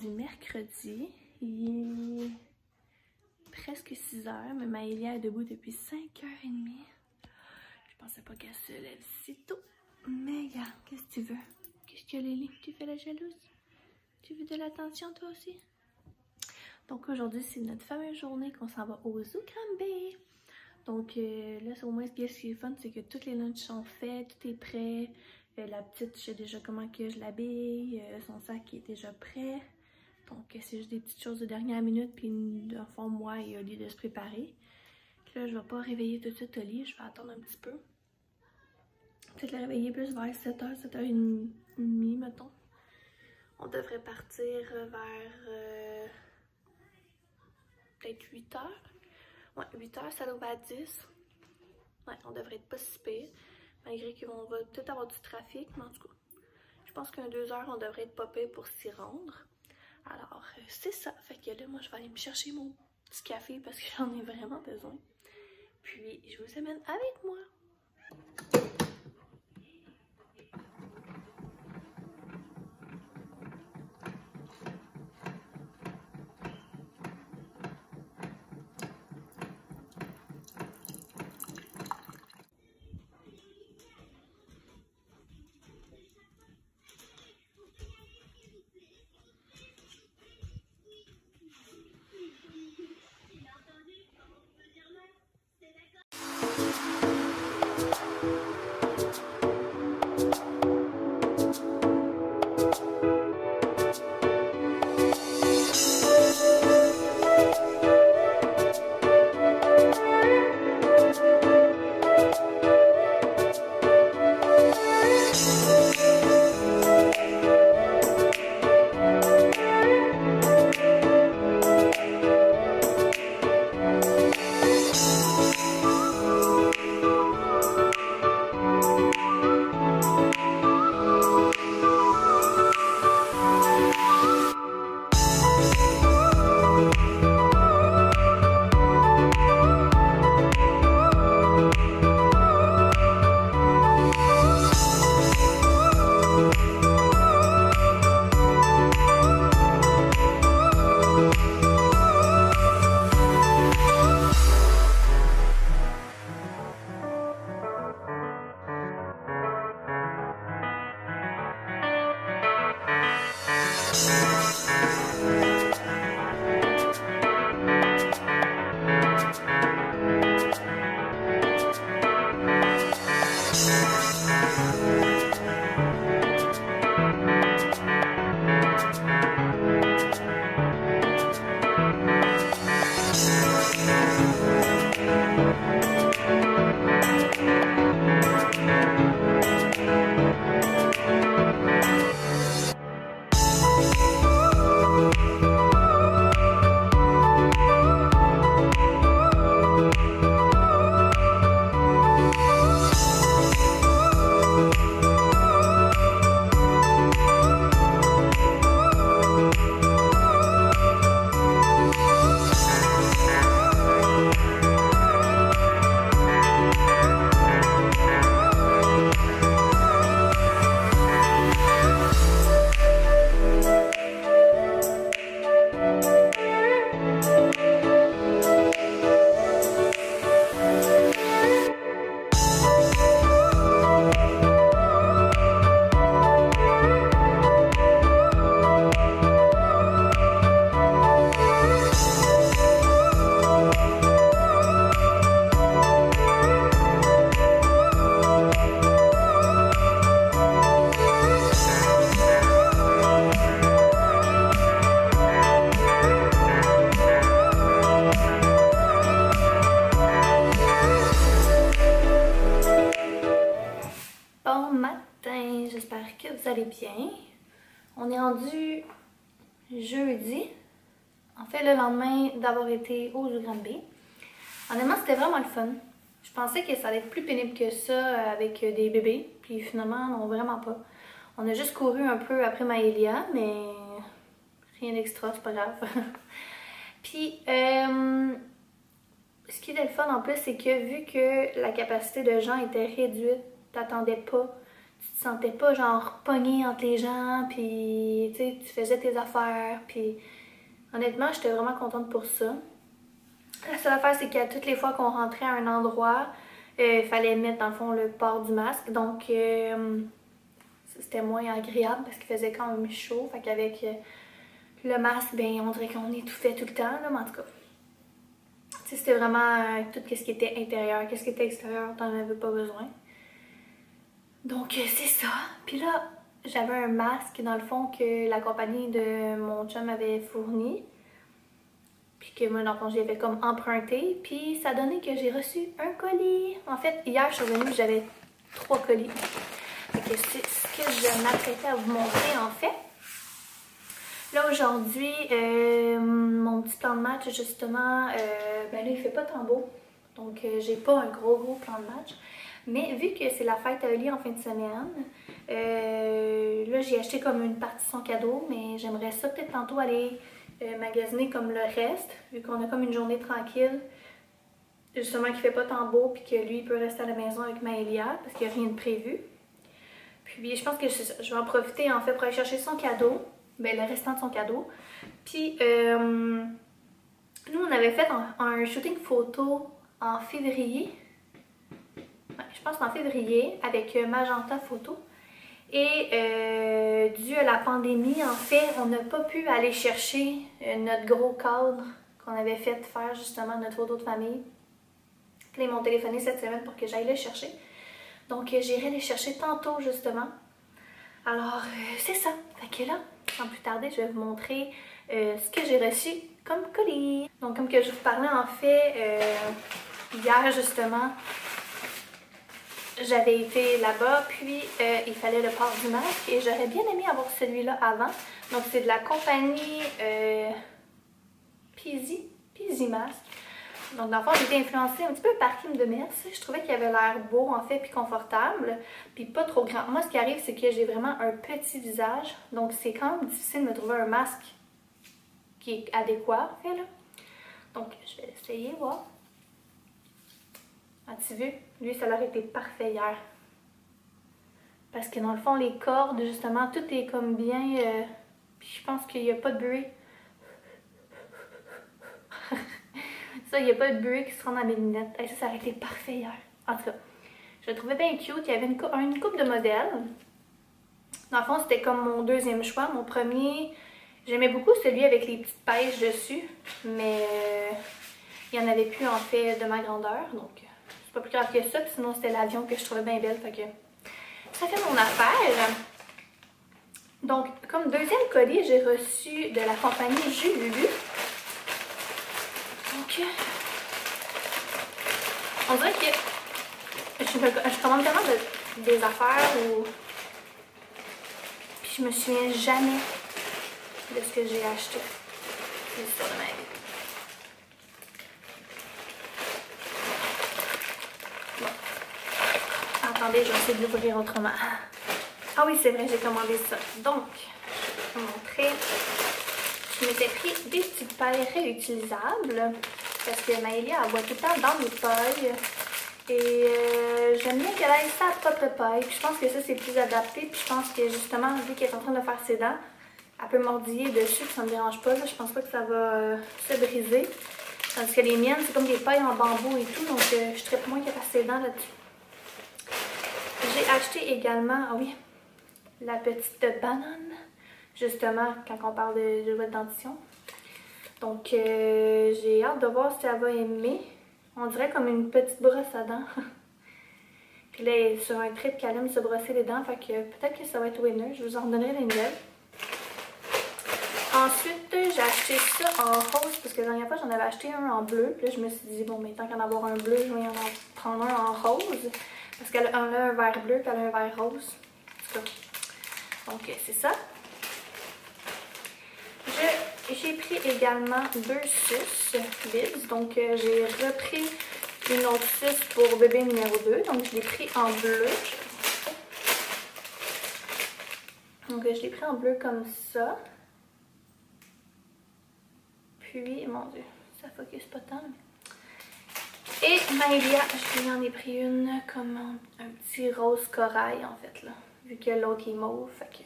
rendu mercredi. Il est presque 6 h, mais Maëlia est debout depuis 5h30. Je pensais pas qu'elle se lève si tôt. Mais regarde, qu'est-ce que tu veux? Qu'est-ce que Lily? Tu fais la jalouse? Tu veux de l'attention toi aussi? Donc aujourd'hui, c'est notre fameuse journée qu'on s'en va au Zoo Granby. Donc là, au moins, ce qui est fun, c'est que tous les lunchs sont faits, tout est prêt. La petite, je sais déjà comment que je l'habille, son sac est déjà prêt. Donc c'est juste des petites choses de dernière minute, puis dans le fond, moi et Oli de se préparer. Puis là, je vais pas réveiller tout de suite Oli, je vais attendre un petit peu. Peut-être la réveiller plus vers 7h, 7h30, mettons. On devrait partir vers peut-être 8h. Ouais, 8h, ça ouvre à 10. Ouais, on devrait être pas si pire. Malgré qu'on va peut-être avoir du trafic, mais en tout cas, je pense qu'un 2 heures, on devrait être pas pire pour s'y rendre. Alors, c'est ça. Fait que là, moi, je vais aller me chercher mon petit café parce que j'en ai vraiment besoin. Puis, je vous amène avec moi. J'espère que vous allez bien. On est rendu jeudi. En fait, le lendemain d'avoir été au Zoo Granby. Honnêtement, c'était vraiment le fun. Je pensais que ça allait être plus pénible que ça avec des bébés. Puis finalement, non, vraiment pas. On a juste couru un peu après Maëlia, mais rien d'extra, c'est pas grave. Puis, ce qui était le fun en plus, c'est que vu que la capacité de gens était réduite, t'attendais pas tu te sentais pas genre pogné entre les gens, puis tu sais, tu faisais tes affaires, puis honnêtement, j'étais vraiment contente pour ça. La seule affaire, c'est qu'à toutes les fois qu'on rentrait à un endroit, il fallait mettre dans le fond le port du masque, donc c'était moins agréable parce qu'il faisait quand même chaud, fait qu'avec le masque, ben on dirait qu'on étouffait tout le temps, là, mais en tout cas, c'était vraiment tout ce qui était intérieur, qu'est-ce qui était extérieur, t'en avais pas besoin. Donc c'est ça. Puis là, j'avais un masque dans le fond que la compagnie de mon chum avait fourni. Puis que moi, dans le fond, j'y avais comme emprunté. Puis ça donnait que j'ai reçu un colis. En fait, hier, je suis revenue, j'avais 3 colis. Fait que c'est ce que je m'apprêtais à vous montrer en fait. Là aujourd'hui, mon petit plan de match justement, ben là il fait pas tant beau. Donc j'ai pas un gros plan de match. Mais vu que c'est la fête à Oli en fin de semaine, là j'ai acheté comme une partie de son cadeau, mais j'aimerais ça peut-être tantôt aller magasiner comme le reste, vu qu'on a comme une journée tranquille, justement qu'il fait pas tant beau, puis que lui il peut rester à la maison avec Maëlia, parce qu'il n'y a rien de prévu. Puis je pense que je vais en profiter en fait pour aller chercher son cadeau, ben le restant de son cadeau. Puis nous on avait fait un shooting photo en février. Je pense en février avec Magenta Photo. Et dû à la pandémie, en fait, on n'a pas pu aller chercher notre gros cadre qu'on avait fait faire justement notre photo de famille. Puis ils m'ont téléphoné cette semaine pour que j'aille le chercher. Donc j'irai les chercher tantôt justement. Alors c'est ça. Fait que là, sans plus tarder, je vais vous montrer ce que j'ai reçu comme colis. Donc comme que je vous parlais en fait hier justement, j'avais été là-bas, puis il fallait le port du masque et j'aurais bien aimé avoir celui-là avant. Donc c'est de la compagnie Peasy Mask. Donc dans le fond, j'ai été influencée un petit peu par Kim de Metz. Je trouvais qu'il avait l'air beau en fait, puis confortable, puis pas trop grand. Moi, ce qui arrive, c'est que j'ai vraiment un petit visage, donc c'est quand même difficile de me trouver un masque qui est adéquat en fait là. Donc je vais l'essayer, voir. As-tu vu? Lui, ça leur été parfait hier. Parce que dans le fond, les cordes, justement, tout est comme bien... puis je pense qu'il n'y a pas de bruit. Ça, il n'y a pas de bruit qui se rend dans mes lunettes. Et ça aurait été parfait hier. En tout cas, je le trouvais bien cute. Il y avait une couple de modèles. Dans le fond, c'était comme mon deuxième choix. Mon premier, j'aimais beaucoup celui avec les petites pêches dessus. Mais il n'y en avait plus, en fait, de ma grandeur. Donc... c'est pas plus grave que ça, puis sinon c'était l'avion que je trouvais bien belle, fait que ça fait mon affaire. Donc, comme deuxième colis, j'ai reçu de la compagnie Jululu. Donc, on dirait que je commande tellement des affaires où puis je me souviens jamais de ce que j'ai acheté. C'est l'histoire de ma vie. Attendez, je vais essayer de l'ouvrir autrement. Ah oui, c'est vrai, j'ai commandé ça. Donc, je vais vous montrer. Je m'étais pris des petites pailles réutilisables parce que Maëlia, elle boit tout le temps dans mes pailles. Et j'aime bien qu'elle ait sa propre paille. Puis je pense que ça, c'est plus adapté. Puis je pense que justement, vu qu'elle est en train de faire ses dents, elle peut mordiller dessus, puis ça me dérange pas. Là. Je pense pas que ça va se briser. Tandis que les miennes, c'est comme des pailles en bambou et tout. Donc, je trippe moins qu'elle fasse ses dents là-dessus. J'ai acheté également, ah oui, la petite banane, justement, quand on parle de jouets de dentition. Donc, j'ai hâte de voir si elle va aimer. On dirait comme une petite brosse à dents. Puis là, elle est sur un trip qu'elle aime se brosser les dents, fait que peut-être que ça va être winner. Je vous en redonnerai les nouvelles. Ensuite, j'ai acheté ça en rose, parce que la dernière fois, j'en avais acheté un en bleu. Puis là, je me suis dit, bon, mais tant qu'en avoir un bleu, je vais en prendre un en rose. Parce qu'elle a un vert bleu et elle a un vert rose. En tout cas. Donc, c'est ça. J'ai pris également 2 suces Bibs. Donc, j'ai repris une autre suce pour bébé numéro 2. Donc, je l'ai pris en bleu. Donc, je l'ai pris en bleu comme ça. Puis, mon Dieu, ça focus pas tant. Et Maëlia, je lui en ai pris une comme un petit rose corail en fait là. vu que l'autre est mauve. Fait que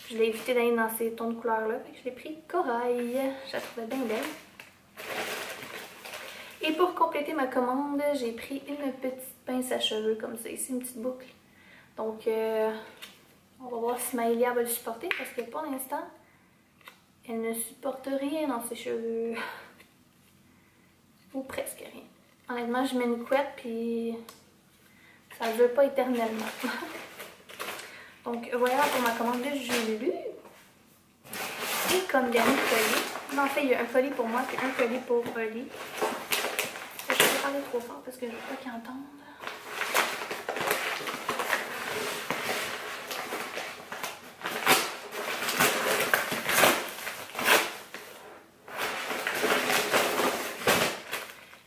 je l'ai évité d'aller dans ces tons de couleurs-là. Fait que je l'ai pris corail. Je la trouvais bien belle. Et pour compléter ma commande, j'ai pris une petite pince à cheveux comme ça, ici une petite boucle. Donc on va voir si Maëlia va le supporter parce que pour l'instant, elle ne supporte rien dans ses cheveux. Ou presque rien. Honnêtement, je mets une couette puis ça ne dure pas éternellement. Donc voilà pour ma commande de Julie. Et comme dernier colis, en fait il y a un colis pour moi et un colis pour Oli. Je vais parler trop fort parce que je ne veux pas qu'ils entendent.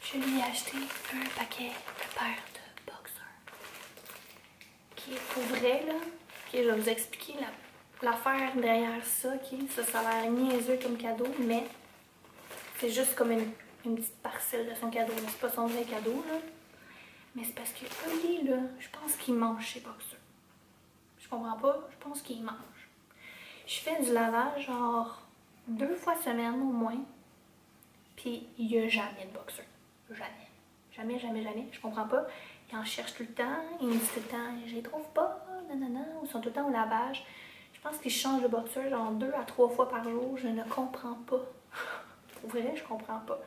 Je lui ai acheté un paquet de paires de boxers. Qui est pour vrai là. Okay, je vais vous expliquer l'affaire derrière ça. Okay? Ça a l'air niaiseux comme cadeau, mais c'est juste comme une petite parcelle de son cadeau. C'est pas son vrai cadeau, là. Mais c'est parce que Oli, là, je pense qu'il mange chez Boxer. Je comprends pas, je pense qu'il mange. Je fais du lavage, genre 2 fois semaine au moins. Puis il n'y a jamais de Boxer. Jamais. Jamais. Je comprends pas. Il en cherche tout le temps. Il me dit tout le temps, je les trouve pas. Nanana. Ils sont tout le temps au lavage. Je pense qu'ils changent de Boxer genre 2 à 3 fois par jour. Je ne comprends pas. Pour vrai, je comprends pas.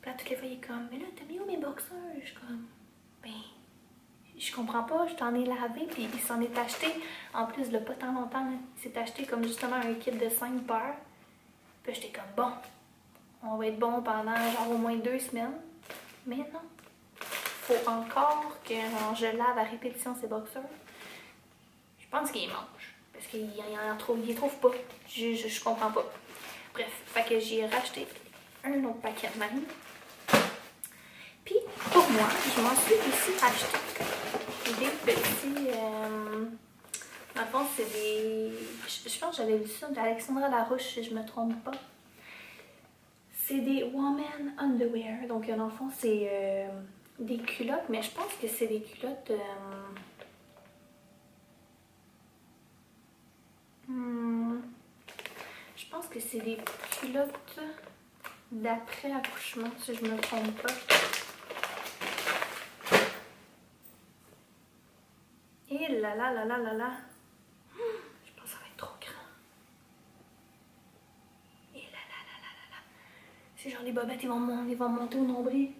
Puis là, toutes les fois, il est comme, mais là, t'as mis où mes boxers? Je suis comme, ben, je comprends pas, je t'en ai lavé, puis il s'en est acheté, en plus, de pas tant longtemps, là, il s'est acheté comme justement un kit de 5 paires. Puis j'étais comme, bon, on va être bon pendant genre au moins 2 semaines. Mais non, faut encore que genre, je lave à répétition ces boxers. Je pense qu'il mange, parce qu'il les trouve pas. Je comprends pas. Bref, fait que j'ai racheté un autre paquet de même. Puis, pour moi, je m'en suis aussi acheté des petits... dans le fond, c'est des... Je pense que j'avais vu ça d'Alexandra Larouche, si je me trompe pas. C'est des Woman Underwear. Donc, dans le fond, c'est des culottes, mais je pense que c'est des culottes... Je pense que c'est des culottes d'après accouchement, si je me trompe pas. Et là. Je pense que ça va être trop grand. Et là. C'est genre les bobettes, ils vont monter au nombril.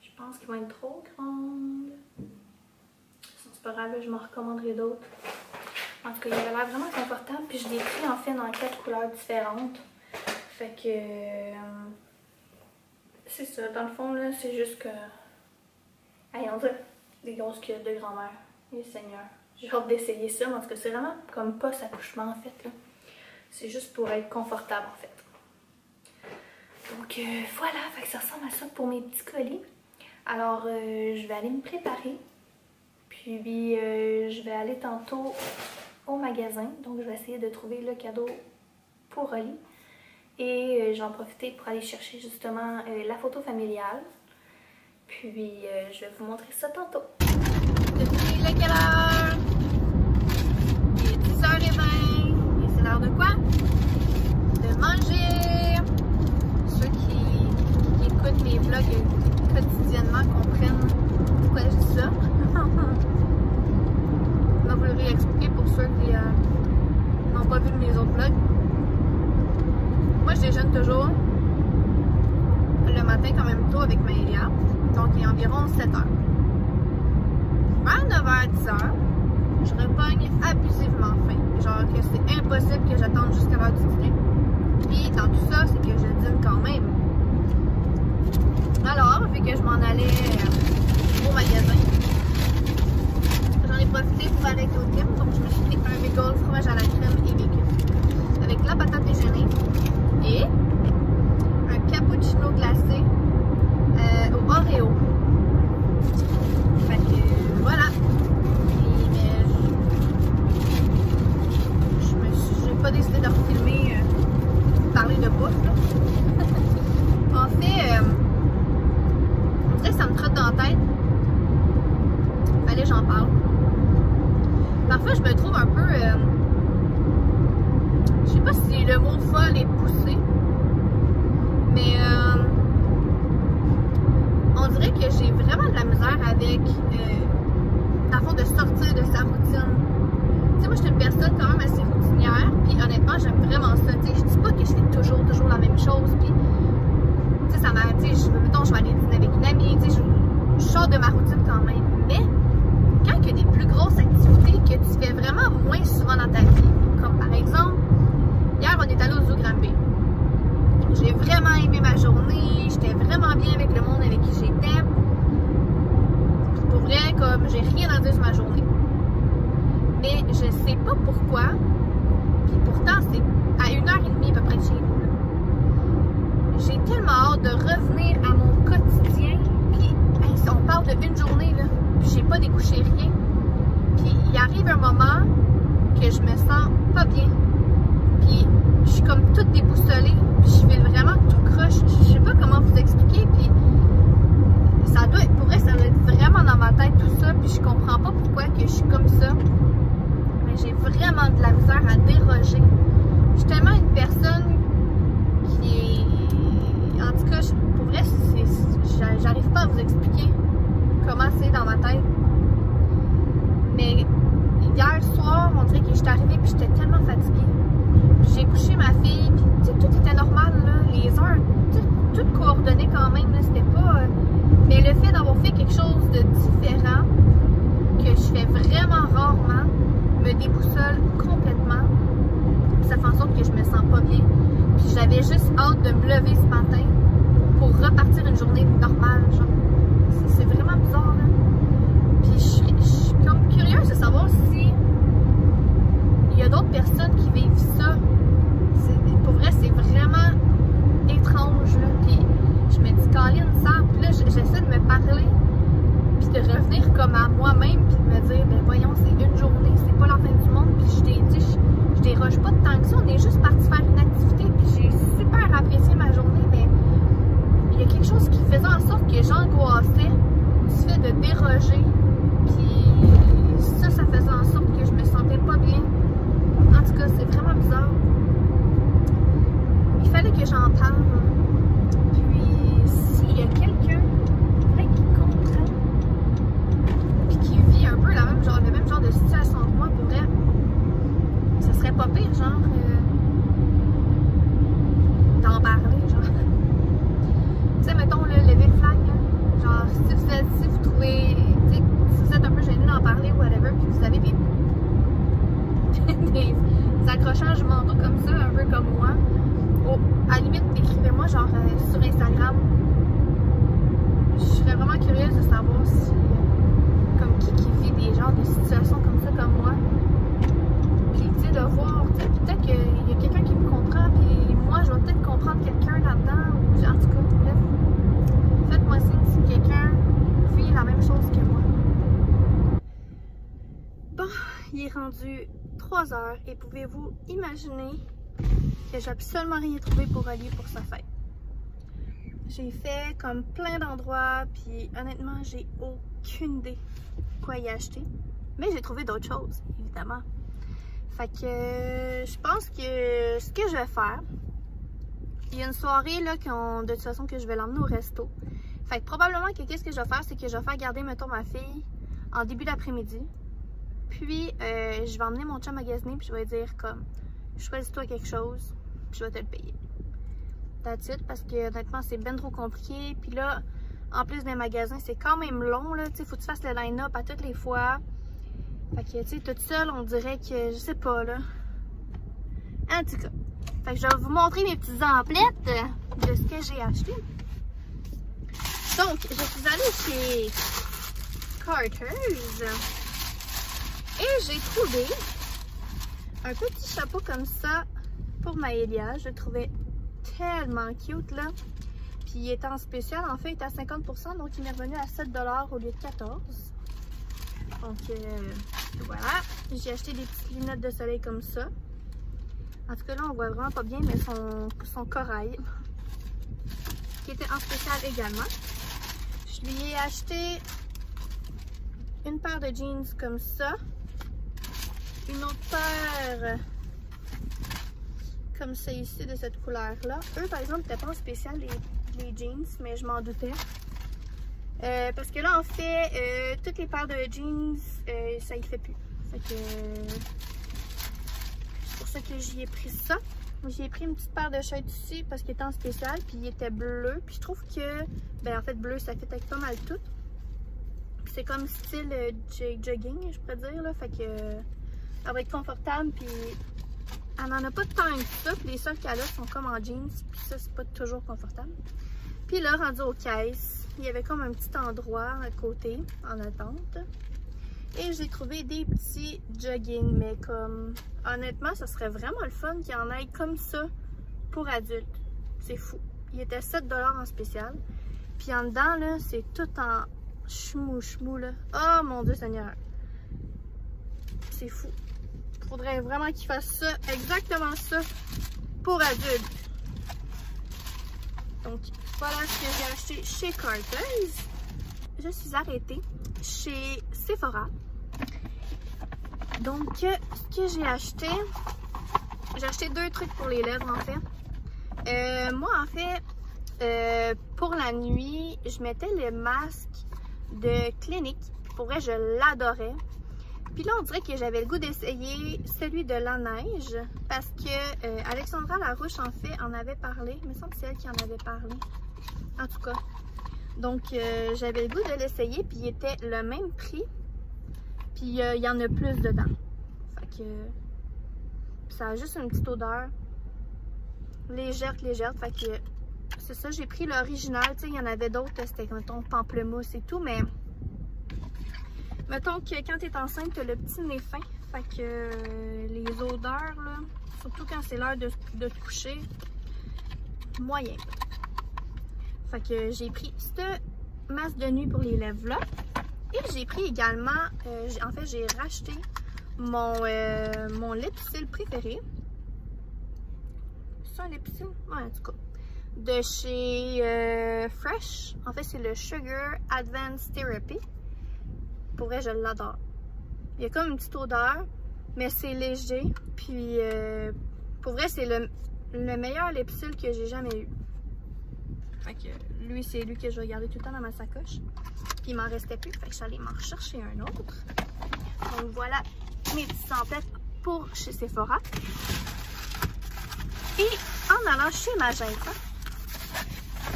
Je pense qu'ils vont être trop grandes. C'est pas grave, là, je m'en recommanderai d'autres. En tout cas, il avait l'air vraiment confortable. Puis je l'ai pris en fait dans 4 couleurs différentes. Fait que... c'est ça. Dans le fond, là, c'est juste que... Hey, on dirait des grosses culottes de grand-mère. Et Seigneur. J'ai hâte d'essayer ça. Mais en tout cas, c'est vraiment comme post-accouchement en fait. C'est juste pour être confortable en fait. Donc voilà. Fait que ça ressemble à ça pour mes petits colis. Alors, je vais aller me préparer. Puis, je vais aller tantôt au magasin. Donc, je vais essayer de trouver le cadeau pour Oli. Et j'en profiter pour aller chercher justement la photo familiale. Puis, je vais vous montrer ça tantôt. Depuis là, quelle heure? Il est 10h20. Et c'est l'heure de quoi? De manger. Ceux qui écoutent mes vlogs quotidiennement comprennent pourquoi je dis ça. Je vais vous le réexpliquer pour ceux qui n'ont pas vu mes autres vlogs. Moi, je déjeune toujours le matin quand même tôt avec Maëlia. Donc, il est environ 7h. Vers 9h, 10h, je repogne abusivement faim. Genre que c'est impossible que j'attende jusqu'à l'heure du dîner. Puis, dans tout ça, c'est que je dîne quand même. Alors, vu que je m'en allais au magasin, j'en ai profité pour aller au Tim. Donc, je me suis pris un bagel, fromage à la crème et bacon. Avec la patate déjeuner et un cappuccino glacé au Oreo. Fait que voilà. J'ai pas décidé de refilmer parler de bouffe. En fait, on dirait que ça me trotte dans la tête. Fallait que j'en parle. Parfois, je me trouve un peu... je sais pas si le mot folle est poussé. Mais on dirait que j'ai vraiment de la misère avec... dans le fond, de sortir de sa routine. Tu sais, moi, je suis une personne quand même assez routinière. Puis honnêtement, j'aime vraiment ça. Tu sais, je dis pas que je fais toujours la même chose. Puis, tu sais, ça m'a... Tu sais, mettons, je vais aller dîner avec une amie. Tu sais, je sors de ma routine quand même. Mais... quand il y a des plus grosses activités que tu fais vraiment moins souvent dans ta vie, comme par exemple, hier on est allé au Zoo Granby. J'ai vraiment aimé ma journée, j'étais vraiment bien avec le monde avec qui j'étais. Pour vrai, comme j'ai rien à dire sur ma journée. Mais je sais pas pourquoi, puis pourtant c'est à 1h30 à peu près de chez nous. J'ai tellement hâte de revenir à mon quotidien, puis hey, on parle de une journée là. J'ai pas découché rien. Puis il arrive un moment que je me sens pas bien. Puis je suis comme toute déboussolée. Puis je fais vraiment tout croche. Je sais pas comment vous expliquer. Puis ça doit être, pour vrai, ça doit être vraiment dans ma tête tout ça. Puis je comprends pas pourquoi que je suis comme ça. Mais j'ai vraiment de la misère à déroger. Je suis tellement une personne qui est... En tout cas, pour vrai, j'arrive pas à vous expliquer comment c'est dans ma tête. Mais hier soir, on dirait que j'étais arrivée puis j'étais tellement fatiguée. J'ai couché ma fille, puis tout était normal, là. Les heures, tout coordonné quand même, c'était pas... mais le fait d'avoir fait quelque chose de différent, que je fais vraiment rarement, me déboussole complètement. Ça fait en sorte que je me sens pas bien. Puis j'avais juste hâte de me lever ce matin pour repartir une journée normale, genre. C'est vraiment bizarre, là. Puis je suis comme curieuse de savoir si il y a d'autres personnes qui vivent ça. Pour vrai, c'est vraiment étrange, là. Puis je me dis, Caroline, ça. Puis là, j'essaie de me parler, puis de revenir comme à moi-même, puis de me dire, ben voyons, c'est une journée, c'est pas la fin du monde. Puis je t'ai dit, je déroge pas de tant que ça. On est juste parti faire une activité, puis j'ai super apprécié ma journée, mais il y a quelque chose qui faisait en sorte que j'angoissais du fait de déroger, puis ça faisait en sorte que je me sentais pas bien. En tout cas, c'est vraiment bizarre. Il fallait que j'en parle. Puis s'il y a quelqu'un qui comprend, puis qui vit un peu le même genre de situation que moi, pour vrai, ça serait pas pire, genre, d'en parler, genre. Tu sais, mettons, le lever le flag, là. Genre, si vous trouvez, tu sais, si vous êtes un peu gêné d'en parler ou whatever, puis vous avez des accrochages mentaux comme ça, un peu comme moi, à la limite, écrivez-moi, genre, sur Instagram. Je serais vraiment curieuse de savoir si, comme qui vit des genres de situations comme ça, comme moi. Puis, tu sais, de voir, tu sais, peut-être qu'il y a quelqu'un qui me comprend, puis moi, je vais peut-être comprendre quelqu'un là-dedans, ou en tout cas, bref. Faites-moi signe si quelqu'un vit la même chose que moi. Bon, il est rendu 3 heures et pouvez-vous imaginer que j'ai absolument rien trouvé pour Olivier pour sa fête. J'ai fait comme plein d'endroits, puis honnêtement, j'ai aucune idée quoi y acheter. Mais j'ai trouvé d'autres choses, évidemment. Fait que je pense que ce que je vais faire, il y a une soirée là, de toute façon que je vais l'emmener au resto. Fait que probablement que qu'est-ce que je vais faire, c'est que je vais faire garder, mettons, ma fille en début d'après-midi. Puis je vais emmener mon chum magasiner, puis je vais dire comme, choisis-toi quelque chose, puis je vais te le payer. That's it, parce que honnêtement, c'est ben trop compliqué. Puis là, en plus des magasins, c'est quand même long, là. Tu sais, faut que tu fasses le line-up à toutes les fois. Fait que, tu sais, toute seule, on dirait que, je sais pas, là. En tout cas. Fait que je vais vous montrer mes petites emplettes de ce que j'ai acheté. Donc, je suis allée chez Carter's. Et j'ai trouvé un petit chapeau comme ça pour Maëlia. Je le trouvais tellement cute, là. Puis il était en spécial, en fait, il était à 50%, donc il m'est revenu à 7 $ au lieu de 14. Donc voilà, j'ai acheté des petites lunettes de soleil comme ça. En tout cas là on voit vraiment pas bien, mais son corail qui était en spécial également. Je lui ai acheté une paire de jeans comme ça. paire comme ça ici, de cette couleur-là. Eux, par exemple, n'étaient pas en spécial, les jeans, mais je m'en doutais. Parce que là, en fait, toutes les paires de jeans, ça y fait plus. Fait que c'est pour ça que j'y ai pris ça. J'ai pris une petite paire de shirts ici parce qu'il était en spécial, puis il était bleu. Puis je trouve que, ben en fait, bleu, ça fait avec pas mal tout. Puis c'est comme style jogging, je pourrais dire, là. Fait que elle va être confortable, puis elle n'en a pas tant que ça. Puis les seuls qu'elle a sont comme en jeans, puis ça, c'est pas toujours confortable. Puis là, rendu aux caisses, il y avait comme un petit endroit à côté, en attente. Et j'ai trouvé des petits jogging, mais comme, honnêtement, ça serait vraiment le fun qu'il y en ait comme ça pour adultes. C'est fou. Il était 7 $ en spécial. Puis en dedans, là, c'est tout en chmou, là. Oh mon Dieu Seigneur. C'est fou. Faudrait vraiment qu'ils fassent ça, exactement ça, pour adultes. Donc, voilà ce que j'ai acheté chez Carter's. Je suis arrêtée chez Sephora. Donc, ce que j'ai acheté 2 trucs pour les lèvres, en fait. Moi, en fait, pour la nuit, je mettais le masque de Clinique. Pour vrai, je l'adorais. Puis là, on dirait que j'avais le goût d'essayer celui de la neige parce que Alexandra Larouche, en fait, en avait parlé. Il me semble que c'est elle qui en avait parlé. En tout cas. Donc, j'avais le goût de l'essayer, puis il était le même prix. Puis, il y en a plus dedans. Fait que ça a juste une petite odeur légère. Fait que c'est ça, j'ai pris l'original. Tu sais, il y en avait d'autres, c'était, mettons, pamplemousse et tout, mais mettons que quand tu es enceinte, tu as le petit nez fin. Fait que les odeurs, là, surtout quand c'est l'heure de te coucher, moyen. Fait que j'ai pris cette masse de nuit pour les lèvres là. Et j'ai pris également, en fait j'ai racheté mon lipsil préféré. C'est un lipsil? Ouais, en tout cas. De chez Fresh. En fait c'est le Sugar Advanced Therapy. Pour vrai je l'adore. Il y a comme une petite odeur, mais c'est léger. Puis pour vrai c'est le meilleur lipsil que j'ai jamais eu. Fait que lui, c'est lui que je vais garder tout le temps dans ma sacoche. Puis il m'en restait plus, fait que j'allais m'en rechercher un autre. Donc voilà mes petites emplettes pour chez Sephora. Et en allant chez Magenta,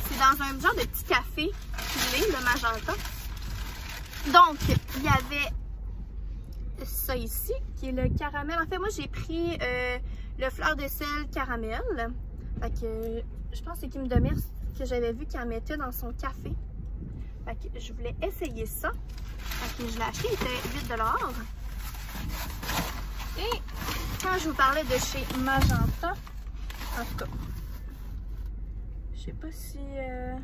c'est dans un genre de petit café pilé, le Magenta. Donc, il y avait ça ici, qui est le caramel. En fait, moi, j'ai pris le fleur de sel caramel. Fait que je pense que c'est Kim Demers que j'avais vu qu'elle mettait dans son café. Fait que je voulais essayer ça. Fait que je l'ai acheté, il était 8 $. Et quand je vous parlais de chez Magenta, en tout cas, je sais pas si... je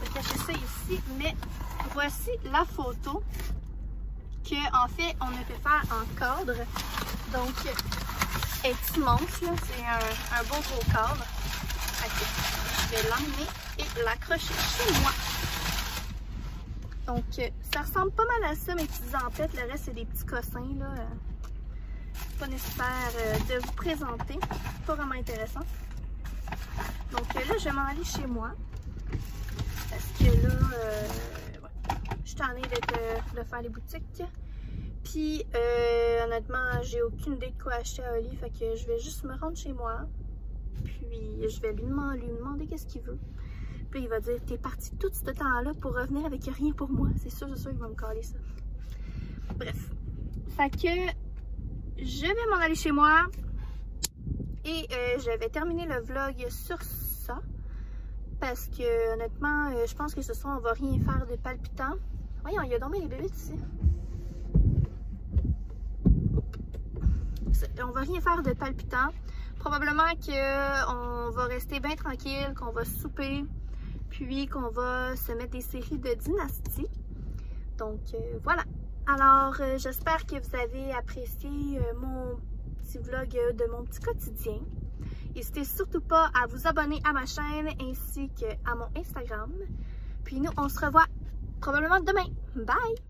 vais cacher ça ici, mais voici la photo que en fait on a fait faire en cadre. Donc, elle est immense, là. C'est un beau gros cadre. Je vais l'emmener et l'accrocher chez moi. Donc, ça ressemble pas mal à ça, mes petites emplettes. Le reste, c'est des petits cossins, là. Pas nécessaire de vous présenter. Pas vraiment intéressant. Donc là, je vais m'en aller chez moi. Parce que là, ouais, je suis tannée de faire les boutiques. Puis, honnêtement, j'ai aucune idée de quoi acheter à Oli. Fait que je vais juste me rendre chez moi. Puis je vais lui demander qu'est-ce qu'il veut. Puis il va dire, t'es parti tout ce temps-là pour revenir avec rien pour moi. C'est sûr qu'il va me caler ça. Bref. Fait que je vais m'en aller chez moi. Et je vais terminer le vlog sur ça. Parce que honnêtement, je pense que ce soir, on va rien faire de palpitant. Voyons, il y a donc les bébés ici. On va rien faire de palpitant. Probablement qu'on va rester bien tranquille, qu'on va souper, puis qu'on va se mettre des séries de dynastie. Donc voilà. Alors j'espère que vous avez apprécié mon petit vlog de mon petit quotidien. N'hésitez surtout pas à vous abonner à ma chaîne ainsi qu'à mon Instagram. Puis nous, on se revoit probablement demain. Bye!